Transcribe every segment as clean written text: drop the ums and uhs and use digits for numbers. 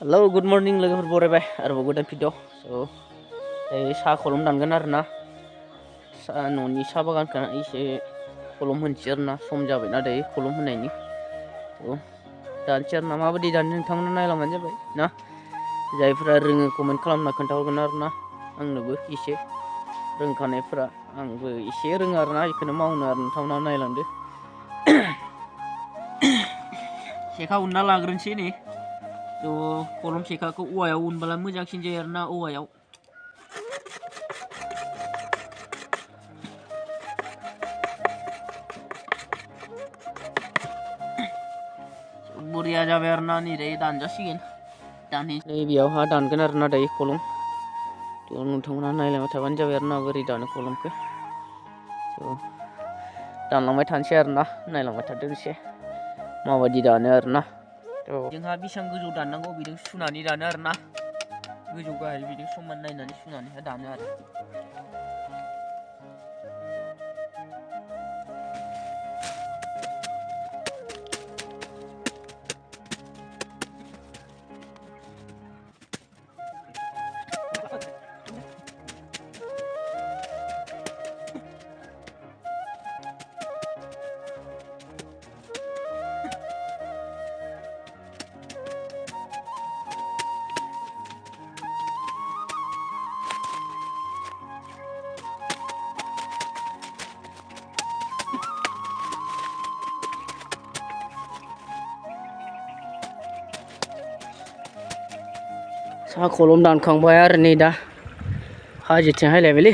hello good morning लोगोफोर बरायबाय आरोबाव गोदान भिडिअ स' साहा खलम दानगोन आरोना न'नि साहा बागानखौ एसे खलम होनोसै आरोना सम जाबायना दायो खलम होनायनि दानोसै आरोना माबायदि दानो नोंथांमोना नायलांबानो जाबाय ना जायफोरा रोङो कमेन्ट खालामना खोन्थाहरगोन आरोना आंनोबो एसे रोंखानायफोरा आंबो एसे रोङो आरोना बेखौनो मावनो आरो नोंथांमोना नायलांदो सेखा उनना लाग्रोनोसै नै कलम सेखाखौ औवायाव उनबोला मोजांसिन जायो आरोना औवायाव बरिया जाबाय आरोना नै दायो दानजासिगोन बेयावहा दानगोन आरोना दायो कलम नोंथांमोना नायलांबाय थाबानो जाबाय आरोना बोरै दानो कलमखौ दानलांबाय थानोसै आरोना नायलांबाय थादो एसे माबायदि दानो आरोना जोंहा बेसेबां गोजौ दाननांगौ बिदि सुनानै दानो आरोना गोजौ गाहाय बिदि समान नायनानै सुनानैहाय दानो आरो साहा खलम दानखांबाय आरो नै दा हाजोथिं हायलायबायलै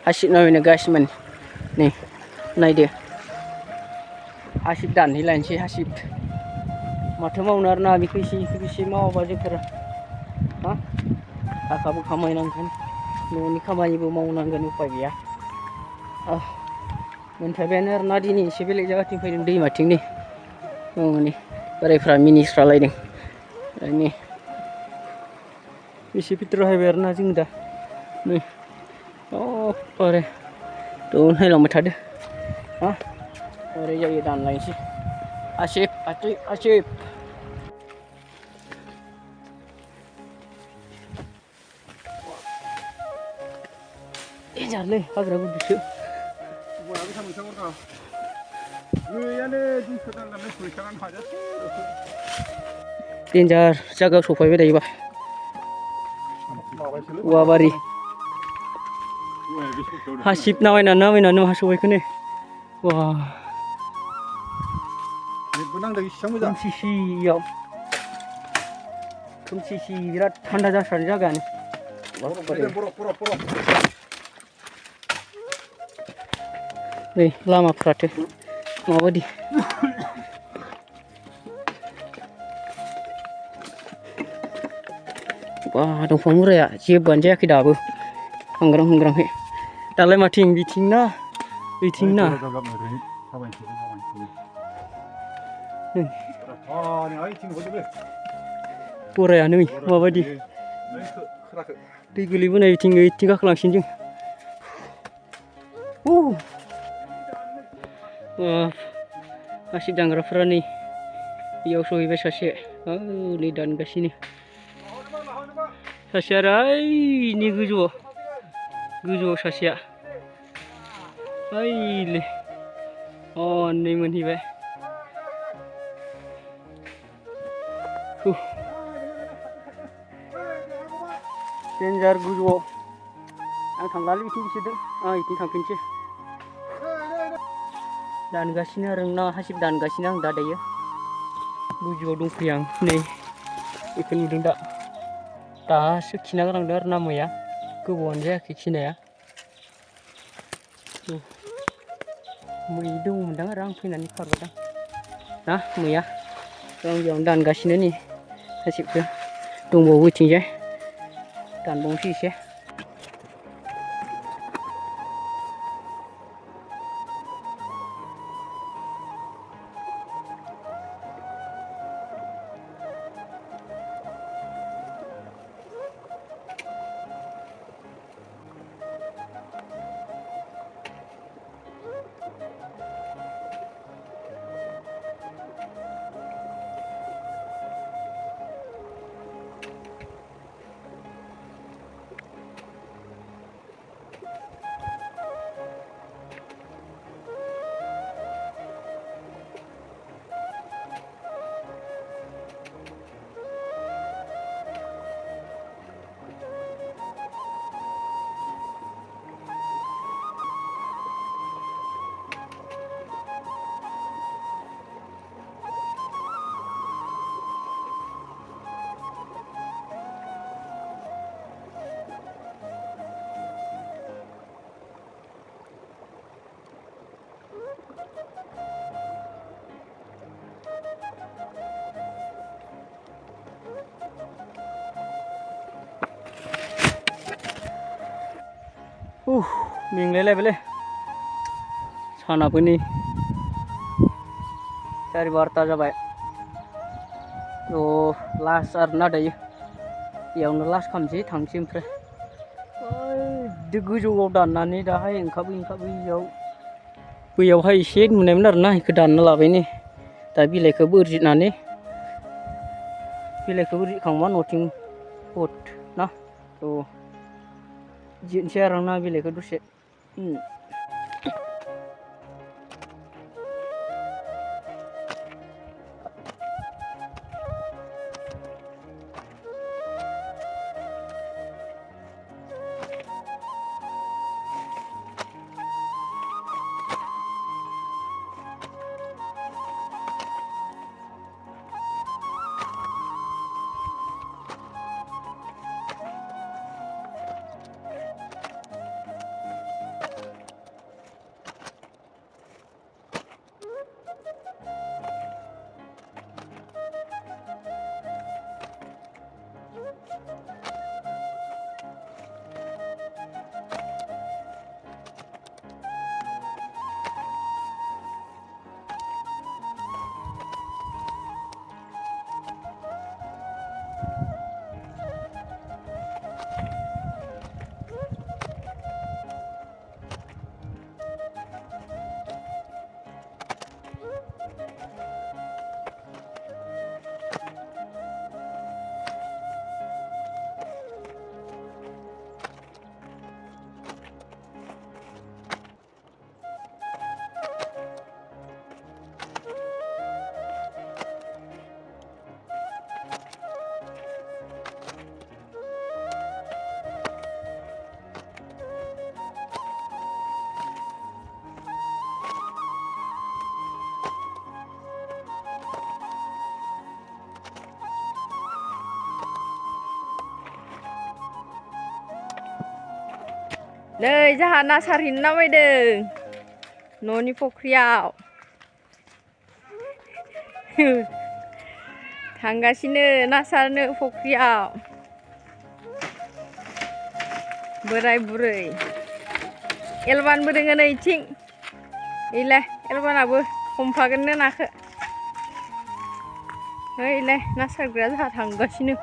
हासिब नायनो गासिमोन नै नायदो हासिब दानहैलायनोसै हासिब माथो मावनो आरोना बेखौ एसे मावाबा जोंफोरा हा थाखाबो खामायनांगोन न'नि खामानिबो मावनांगोन उफाय गैया मोनफैबायानो आरोना दिनै एसे बेलेग जायगाथिं फैदों दैमाथिं नै नै बोरायफ्रा मिनिस्रालायदों नै एसे भितर हायबाय आरोना जों दा नै ओरै नायलांबाय थादो हा ओरै जायो दानलायनोसै आसिब देन्जारलै हाग्रा गुदुसो देन्जार जायगायाव सफैबाय दायोबा औवाबारि हासिब नामायनानै हासबायखौ नै वा खोमसि बिराद थान्दा जाथारदों जायगायानो नै लामाफ्राथो माबायदि बा दंफां मुराया जेबोआनो जायाखै दाबो हांग्रांहै दालाय माथिं बिथिं ना गरायानो माबायदि दै गोलैबोनाय बिथिं गाखोलांसिनो जों हासिब दानग्राफोरा नै बेयाव सहैबाय सासे नै दानगासिनो सासेया आरो ओइनि गोजौआव सासेया ओइलै हनै मोनहैबाय देन्जार गोजौआव आं थांलालै बिथिं बिसोरजों आं बिथिं थांफिनसै दानगासिनो आरो हासिब दानगासिनो आं दा दायो गोजौआव दंफैयो आं नै बेखौ नुदों दासो खिना गालांदों आरो ना मैया गोबावानो जायाखै खिनाया मै दङमोनदां आरो आं फैनानै खारबायदां ना मैया आं बेयावनो दानगासिनो नै हासिबखौ दंबावो बिथिंजाय दानबावनोसै एसे मेंलायलायबायलै सानाबोनि 4:12 जाबाय लास्ट आरोना दायो बेयावनो लास्ट खालामसै थांसै ओमफ्राय गोजौआव दाननानै दाहाय ओंखाबै इयाव बैयावहाय एसे नुनायमोन आरोना बेखौ दानना लाबायनि दा बिलाइखौ बोरजिनानै बिलाइखौ बोरजिखांबा न'थिं हट ना जिनोसै आरोना बिलाइखौ दसे नै जाहा ना सारहैनो नामायदों न'नि फुख्रियाव थांगासिनो ना सारनो फुख्रियाव बोराय बुरै एलबानबो दोङो नै इथिं ओइलाय एलबानाबो हमफागोननो नाखो ओइलाय ना सारग्राया जाहा थांगासिनो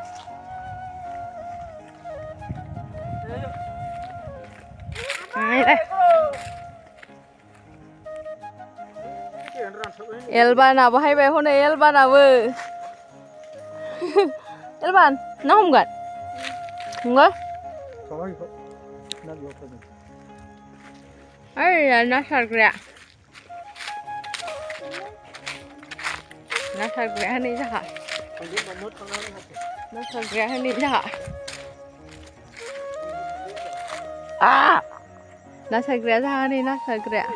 एलबानाबो हायबाय हनै एलबानाबो एलबान ना हमगोन हमगोन ओइ ना सारग्राया हनै जाहा ना सारग्राया हनै जाहा ना सारग्राया जाहा हनै ना सारग्राया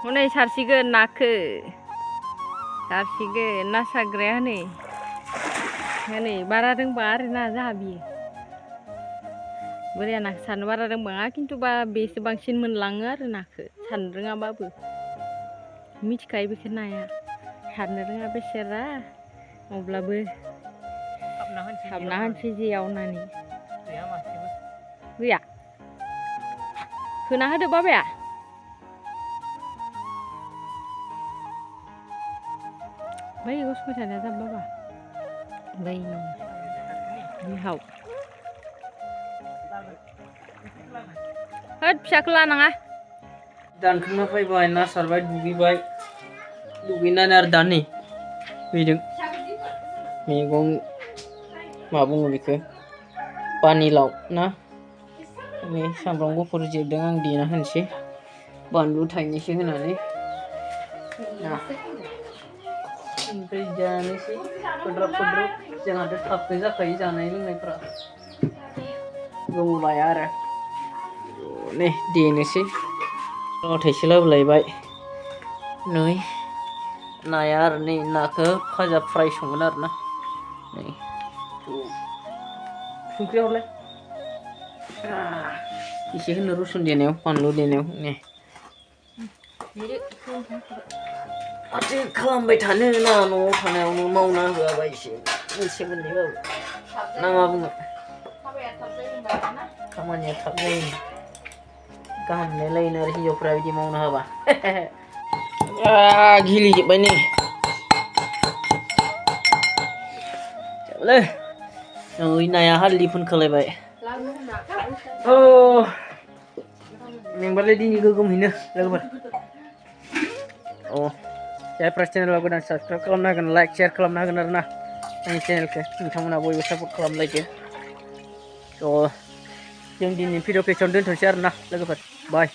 हनै सारसिगोन नाखो सारसिगोन ना सारग्राया हनै बारा रोंबा आरोना जाहा बियो बोराया नाखौ सारनो बारा रोंबाङा खिन्थु बेसो बांसिन मोनलाङो आरो नाखौ सारनो रोङाबाबो मिथिखायो बेखौ नाया सारनो रोङा बेसेरा अब्लाबो हाबना होनसै जेयाव होननानै गैया होना होदो बाबाया बै गसबाय थानाया जाब बाबा बै बिहाव होद फिसाखौ लानाङा दानखांना फैबाय ना सारबाय दुगैनानै आरो दा नै फैदों मैगं मा बुङो बेखौ पानिलाव ना सामब्राम गुफुर जिरदों आं देना होनोसै बानलु थाइनैसो होनानै ओमफ्राय जानोसै खुद्रुब जोंहाथ' थाबनो जाखायो जानाय लोंनायफ्रा गोबाव लाया आरो नै देनोसै थाइसे लाबोलायबाय नै नाया आरो नै नाखौ फाजा फ्राय संगोन आरो ना नै संख्रियावलाय एसे होनो रसुन देनायाव बानलु देनायाव नै माथो खालामबाय थानो ना न'आव थानायावनो मावना होआबा एसे मोनसे मोननैबाबो ना मा बुङो हाबाया थाब जायो होनबा ना खामानिया थाब जायो गाहाम मोनलायलायोनो आरो हिनजावफ्रा बिदि मावनो हाबा गिलिजोब्बाय नै जाबायलै ओइ नाया हालदि फुनखालायबाय औ मेंबालाय दिनै गोगोमहैनो लोगोफोर अ जायफ्रा चेनेलाव गोदान साबसक्राइब खालामनो हागोन लाइक शेयार खालामनो हागोन आरो ना आंनि चेनेलखौ नोंथांमोना बयबो सापर्ट खालामलायदो थ' जों दिनै भिडिअ'खौ एसेयावनो दोनथ'नोसै आरो ना लोगोफोर बाय